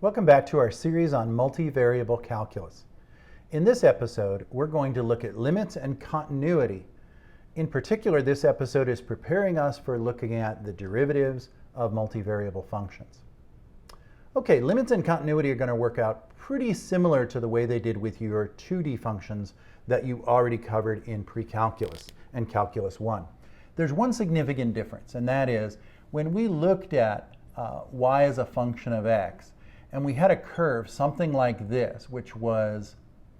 Welcome back to our series on multivariable calculus. In this episode, we're going to look at limits and continuity. In particular, this episode is preparing us for looking at the derivatives of multivariable functions. Okay, limits and continuity are going to work out pretty similar to the way they did with your 2D functions that you already covered in pre-calculus and calculus 1. There's one significant difference, and that is when we looked at y as a function of x, and we had a curve, something like this, which was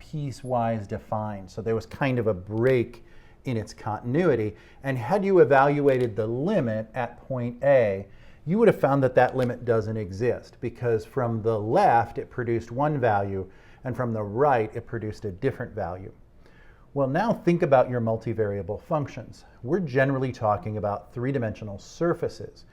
piecewise defined. So there was kind of a break in its continuity. And had you evaluated the limit at point A, you would have found that that limit doesn't exist, because from the left it produced one value, and from the right it produced a different value. Well, now think about your multivariable functions. We're generally talking about three-dimensional surfaces.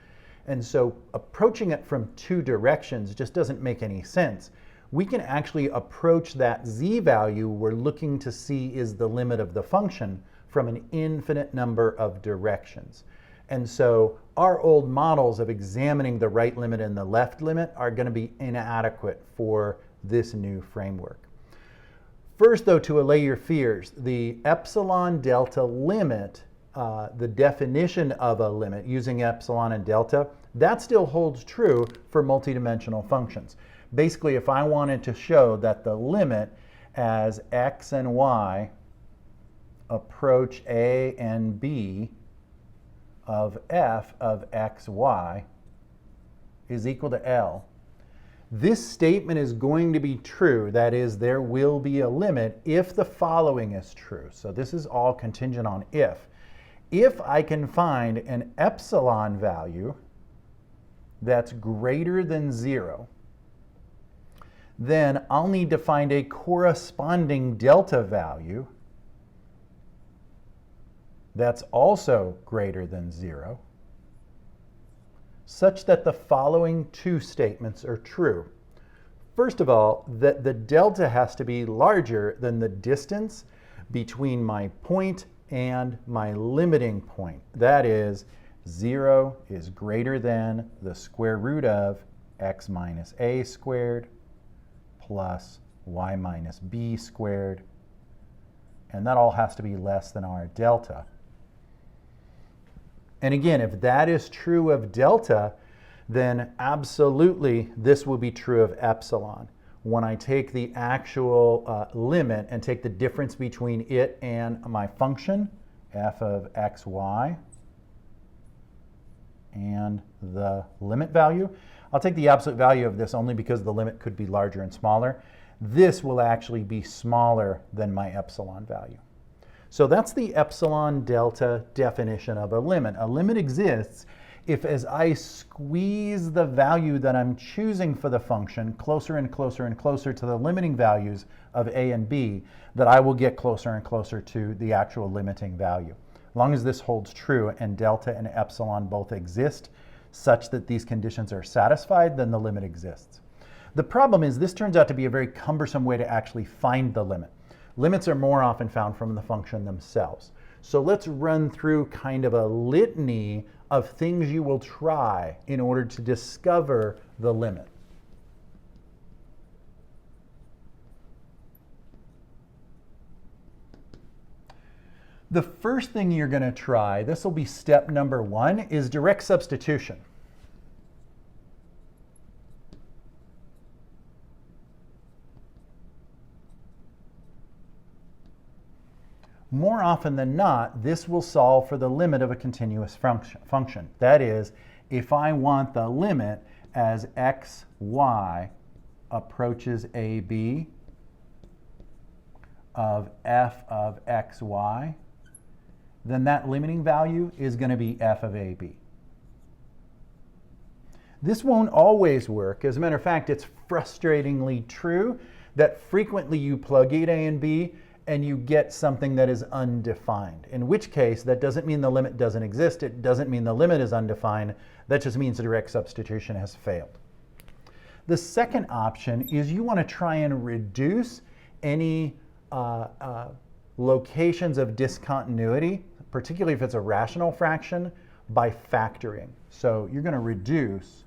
And so approaching it from two directions just doesn't make any sense. We can actually approach that z value we're looking to see is the limit of the function from an infinite number of directions. And so our old models of examining the right limit and the left limit are going to be inadequate for this new framework. First, though, to allay your fears, the epsilon delta limit, the definition of a limit using epsilon and delta, that still holds true for multidimensional functions. Basically, if I wanted to show that the limit as x and y approach a and b of f of xy is equal to L, this statement is going to be true. That is, there will be a limit if the following is true. So this is all contingent on if. If I can find an epsilon value that's greater than 0, then I'll need to find a corresponding delta value that's also greater than 0, such that the following two statements are true. First of all, that the delta has to be larger than the distance between my point and my limiting point. That is, 0 is greater than the square root of x minus a squared plus y minus b squared. And that all has to be less than our delta. And again, if that is true of delta, then absolutely this will be true of epsilon. When I take the actual limit and take the difference between it and my function, f of xy, and the limit value, I'll take the absolute value of this only because the limit could be larger and smaller. This will actually be smaller than my epsilon value. So that's the epsilon delta definition of a limit. A limit exists if, as I squeeze the value that I'm choosing for the function closer and closer and closer to the limiting values of a and b, that I will get closer and closer to the actual limiting value. As long as this holds true and delta and epsilon both exist such that these conditions are satisfied, then the limit exists. The problem is this turns out to be a very cumbersome way to actually find the limit. Limits are more often found from the function themselves. So let's run through kind of a litany of things you will try in order to discover the limit. The first thing you're going to try, this will be step number 1, is direct substitution. More often than not, this will solve for the limit of a continuous function. That is, if I want the limit as xy approaches ab of f of xy, then that limiting value is going to be f of ab. This won't always work. As a matter of fact, it's frustratingly true that frequently you plug in a and b and you get something that is undefined. In which case, that doesn't mean the limit doesn't exist. It doesn't mean the limit is undefined. That just means the direct substitution has failed. The second option is you want to try and reduce any locations of discontinuity, particularly if it's a rational fraction, by factoring. So you're going to reduce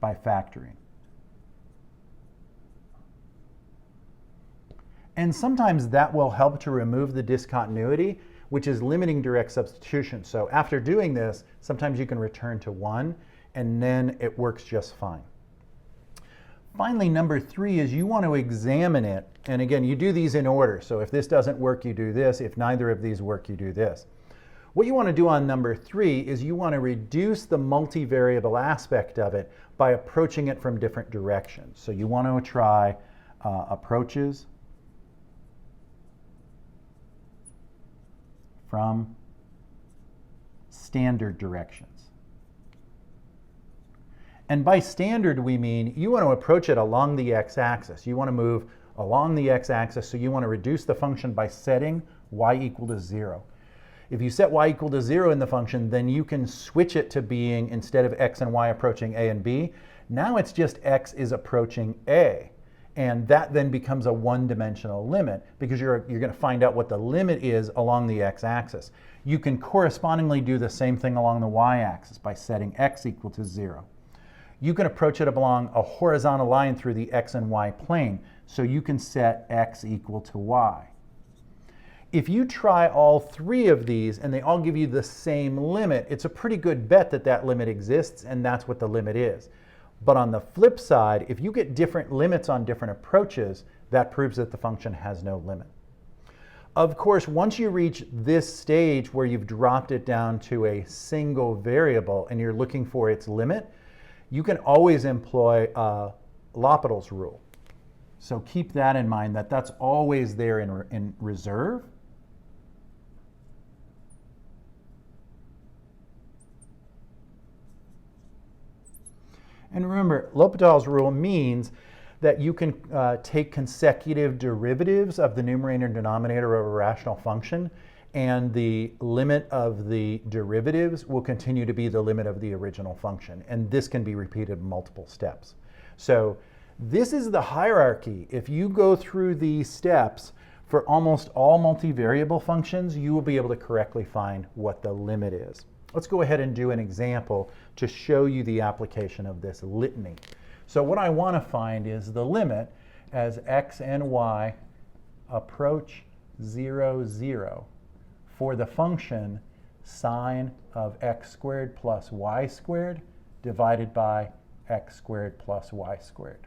by factoring. And sometimes that will help to remove the discontinuity, which is limiting direct substitution. So after doing this, sometimes you can return to 1, and then it works just fine. Finally, number 3 is you want to examine it. And again, you do these in order. So if this doesn't work, you do this. If neither of these work, you do this. What you want to do on number 3 is you want to reduce the multivariable aspect of it by approaching it from different directions. So you want to try approaches from standard directions. And by standard, we mean you want to approach it along the x-axis. You want to move along the x-axis, so you want to reduce the function by setting y equal to 0. If you set y equal to 0 in the function, then you can switch it to being, instead of x and y approaching a and b, now it's just x is approaching a. And that then becomes a one-dimensional limit, because you're going to find out what the limit is along the x-axis. You can correspondingly do the same thing along the y-axis by setting x equal to 0. You can approach it along a horizontal line through the x and y plane, so you can set x equal to y. If you try all 3 of these and they all give you the same limit, it's a pretty good bet that that limit exists, and that's what the limit is. But on the flip side, if you get different limits on different approaches, that proves that the function has no limit. Of course, once you reach this stage where you've dropped it down to a single variable and you're looking for its limit, you can always employ Lhopitals rule. So keep that in mind, that that's always there in reserve. And remember, Lhopitals rule means that you can take consecutive derivatives of the numerator and denominator of a rational function, and the limit of the derivatives will continue to be the limit of the original function. And this can be repeated multiple steps. So this is the hierarchy. If you go through these steps for almost all multivariable functions, you will be able to correctly find what the limit is. Let's go ahead and do an example to show you the application of this litany. So what I want to find is the limit as x and y approach 0, 0 for the function sine of x squared plus y squared divided by x squared plus y squared.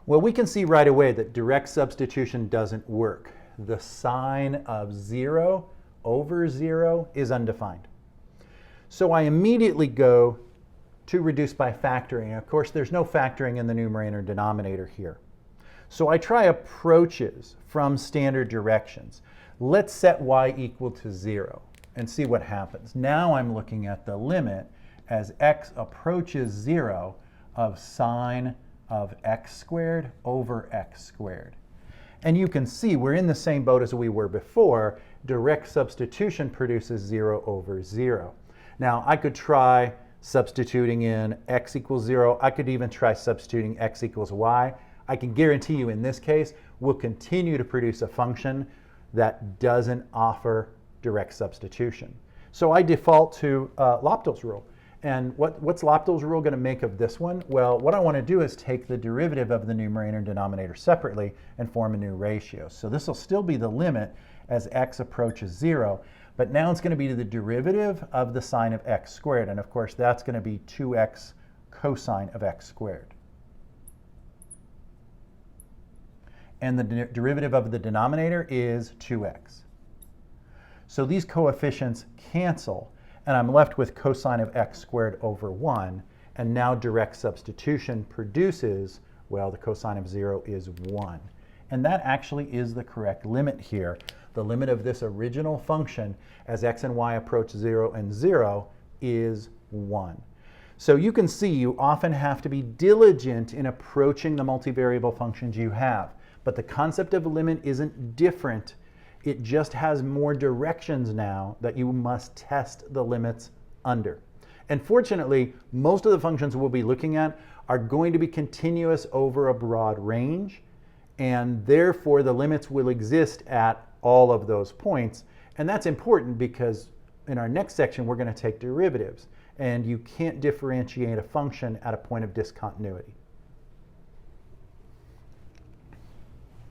Well, we can see right away that direct substitution doesn't work. The sine of 0 over 0 is undefined. So I immediately go to reduce by factoring. Of course, there's no factoring in the numerator and denominator here. So I try approaches from standard directions. Let's set y equal to 0 and see what happens. Now I'm looking at the limit as x approaches 0 of sine of x squared over x squared. And you can see we're in the same boat as we were before. Direct substitution produces 0 over 0. Now I could try substituting in x equals 0. I could even try substituting x equals y. I can guarantee you in this case, we'll continue to produce a function that doesn't offer direct substitution. So I default to Lhopitals rule. And what's Lhopitals rule going to make of this one? Well, what I want to do is take the derivative of the numerator and denominator separately and form a new ratio. So this will still be the limit as x approaches 0, but now it's going to be the derivative of the sine of x squared. And of course, that's going to be 2x cosine of x squared. And the derivative of the denominator is 2x. So these coefficients cancel, and I'm left with cosine of x squared over 1. And now direct substitution produces, well, the cosine of 0 is 1. And that actually is the correct limit here. The limit of this original function as x and y approach 0 and 0 is 1. So you can see you often have to be diligent in approaching the multivariable functions you have. But the concept of a limit isn't different. It just has more directions now that you must test the limits under. And fortunately, most of the functions we'll be looking at are going to be continuous over a broad range, and therefore the limits will exist at all of those points. And that's important because in our next section, we're going to take derivatives, and you can't differentiate a function at a point of discontinuity.